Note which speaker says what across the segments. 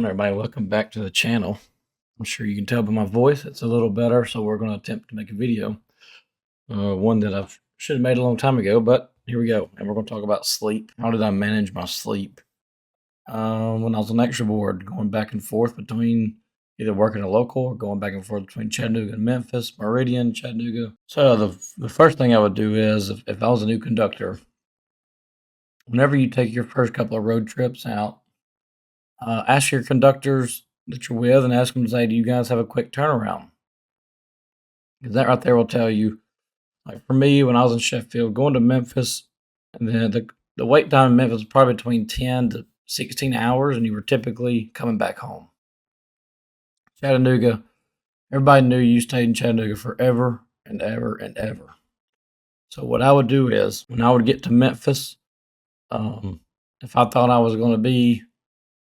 Speaker 1: on, everybody? Welcome back to the channel. I'm sure you can tell by my voice it's a little better, so we're going to attempt to make a video. One that I should have made a long time ago, but here we go. And we're going to talk about sleep. How did I manage my sleep? When I was on extra board, going back and forth between either working a local or going back and forth between Chattanooga and Memphis, Meridian, Chattanooga. So the first thing I would do is, if I was a new conductor, whenever you take your first couple of road trips out, ask your conductors that you're with and ask them to say, do you guys have a quick turnaround? Because that right there will tell you, like for me, when I was in Sheffield, going to Memphis, and then the wait time in Memphis was probably between 10 to 16 hours, and you were typically coming back home. Chattanooga, everybody knew you stayed in Chattanooga forever and ever and ever. So what I would do is, when I would get to Memphis, if I thought I was going to be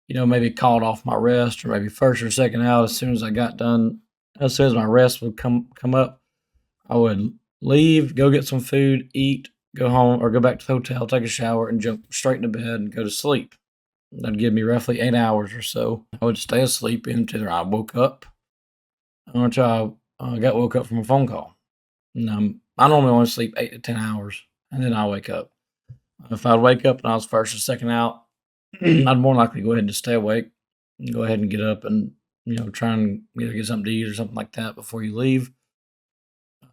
Speaker 1: maybe called off my rest or maybe first or second out, as soon as I got done, as soon as my rest would come up, I would leave, go get some food, eat, go home, or go back to the hotel, take a shower, and jump straight into bed and go to sleep. That'd give me roughly 8 hours or so. I would stay asleep until I woke up, or until I got woke up from a phone call. And I normally only sleep 8 to 10 hours, and then I wake up. If I'd wake up and I was first or second out, I'd more likely go ahead and just stay awake and go ahead and get up and, try and either get something to eat or something like that before you leave.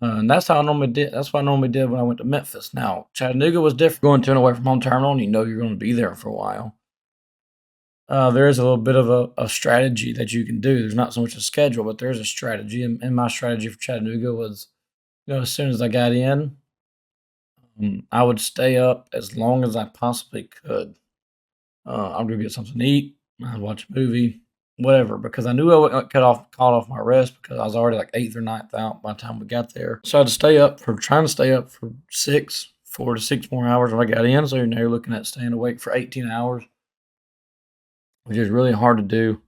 Speaker 1: And that's how I normally did. That's what I normally did when I went to Memphis. Now, Chattanooga was different. Going to an away from home terminal, and you're going to be there for a while. There is a little bit of a strategy that you can do. There's not so much a schedule, but there is a strategy. And my strategy for Chattanooga was, as soon as I got in, I would stay up as long as I possibly could. I'd go get something to eat. I'd watch a movie, whatever, because I knew I wouldn't get caught off my rest because I was already like 8th or 9th out by the time we got there. So I'd trying to stay up for 4 to 6 more hours when I got in. So you're looking at staying awake for 18 hours, which is really hard to do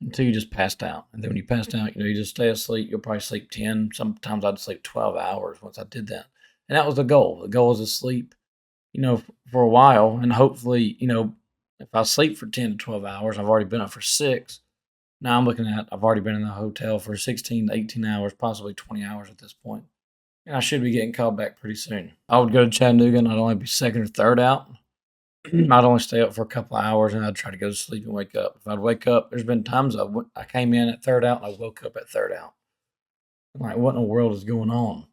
Speaker 1: until you just passed out. And then when you passed out, you just stay asleep. You'll probably sleep 10. Sometimes I'd sleep 12 hours once I did that. And that was the goal. The goal was to sleep, for a while. And hopefully, if I sleep for 10 to 12 hours, I've already been up for 6. Now I'm looking at, I've already been in the hotel for 16 to 18 hours, possibly 20 hours at this point. And I should be getting called back pretty soon. I would go to Chattanooga and I'd only be second or third out. I'd only stay up for a couple of hours and I'd try to go to sleep and wake up. If I'd wake up, there's been times I came in at third out and I woke up at third out. I'm like, what in the world is going on?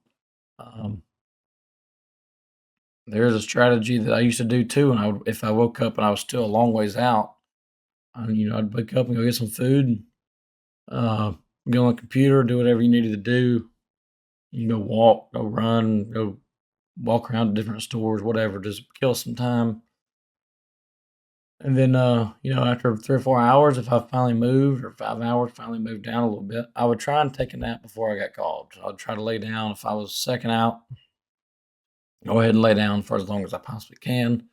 Speaker 1: There's a strategy that I used to do too, and if I woke up and I was still a long ways out, I'd wake up and go get some food, go on the computer, do whatever you needed to do. You can go walk, go run, go walk around to different stores, whatever, just kill some time. And then, after 3 or 4 hours, if I finally moved, or 5 hours, finally moved down a little bit, I would try and take a nap before I got called. So I'd try to lay down. If I was second out, go ahead and lay down for as long as I possibly can,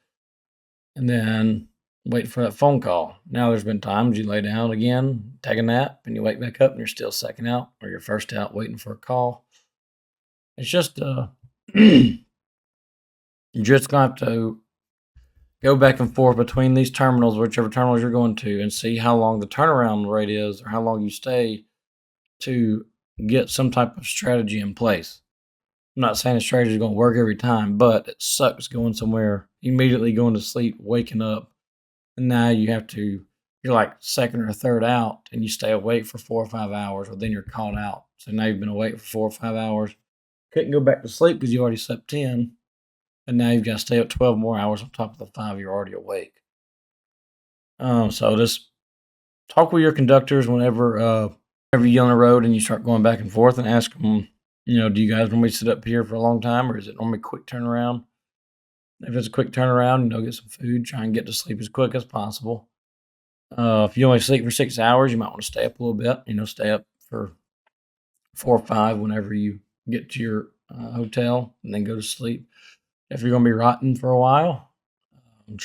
Speaker 1: and then wait for that phone call. Now, there's been times you lay down again, take a nap, and you wake back up and you're still second out or you're first out waiting for a call. It's just, you're just going to have to go back and forth between these terminals, whichever terminals you're going to, and see how long the turnaround rate is or how long you stay to get some type of strategy in place. I'm not saying the strategy is going to work every time, but it sucks going somewhere, immediately going to sleep, waking up, and now you're like second or third out, and you stay awake for 4 or 5 hours, or then you're called out. So now you've been awake for 4 or 5 hours, couldn't go back to sleep because you already slept 10, and now you've got to stay up 12 more hours on top of the 5 you're already awake. So just talk with your conductors whenever you're on the road and you start going back and forth, and ask them, do you guys normally sit up here for a long time, or is it normally a quick turnaround? If it's a quick turnaround, get some food, try and get to sleep as quick as possible. If you only sleep for 6 hours, you might want to stay up a little bit, stay up for 4 or 5 whenever you get to your hotel, and then go to sleep. If you're going to be rotting for a while, I'd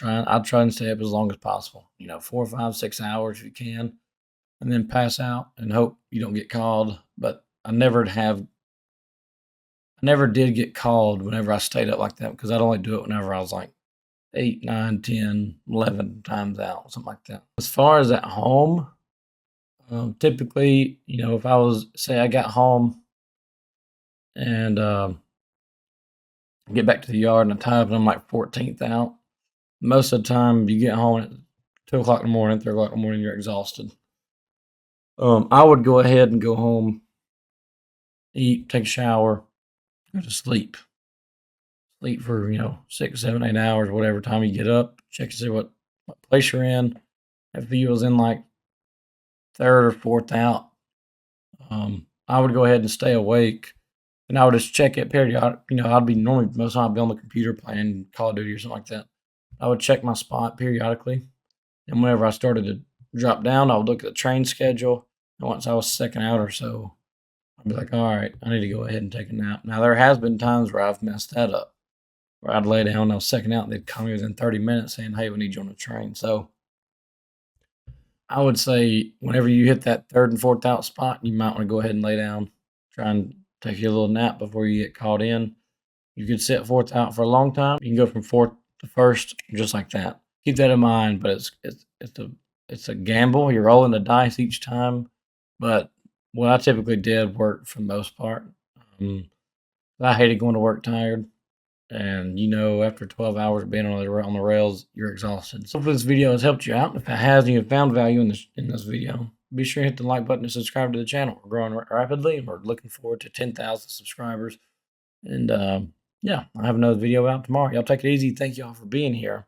Speaker 1: try and stay up as long as possible, 4 or 5, 6 hours if you can, and then pass out and hope you don't get called. But I never did get called whenever I stayed up like that, because I'd only do it whenever I was like 8, 9, 10, 11 times out, something like that. As far as at home, Typically, if I was, say, I got home and get back to the yard and I tied up and I'm like 14th out. Most of the time, you get home at 2 o'clock in the morning, 3 o'clock in the morning, you're exhausted. I would go ahead and go home, eat, take a shower, go to sleep. Sleep for 6, 7, 8 hours, whatever time you get up. Check to see what place you're in. If you was in like third or fourth out, I would go ahead and stay awake, and I would just check it periodic. I'd be normally most of the time I'd be on the computer playing Call of Duty or something like that. I would check my spot periodically, and whenever I started to drop down, I would look at the train schedule. And once I was second out or so, I'd be like, all right, I need to go ahead and take a nap. Now there has been times where I've messed that up, where I'd lay down, I was second out, and they'd call me within 30 minutes saying, hey, we need you on the train. So I would say whenever you hit that third and fourth out spot, you might want to go ahead and lay down, try and take your little nap before you get called in. You could sit fourth out for a long time. You can go from fourth to first just like that. Keep that in mind, but it's a gamble. You're rolling the dice each time. But what I typically did worked for the most part. I hated going to work tired. And after 12 hours of being on the rails, you're exhausted. So hopefully this video has helped you out. If it has and you have found value in this video, be sure to hit the like button and subscribe to the channel. We're growing rapidly, and we're looking forward to 10,000 subscribers. And yeah, I'll have another video out tomorrow. Y'all take it easy. Thank y'all for being here,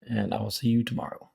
Speaker 1: and I will see you tomorrow.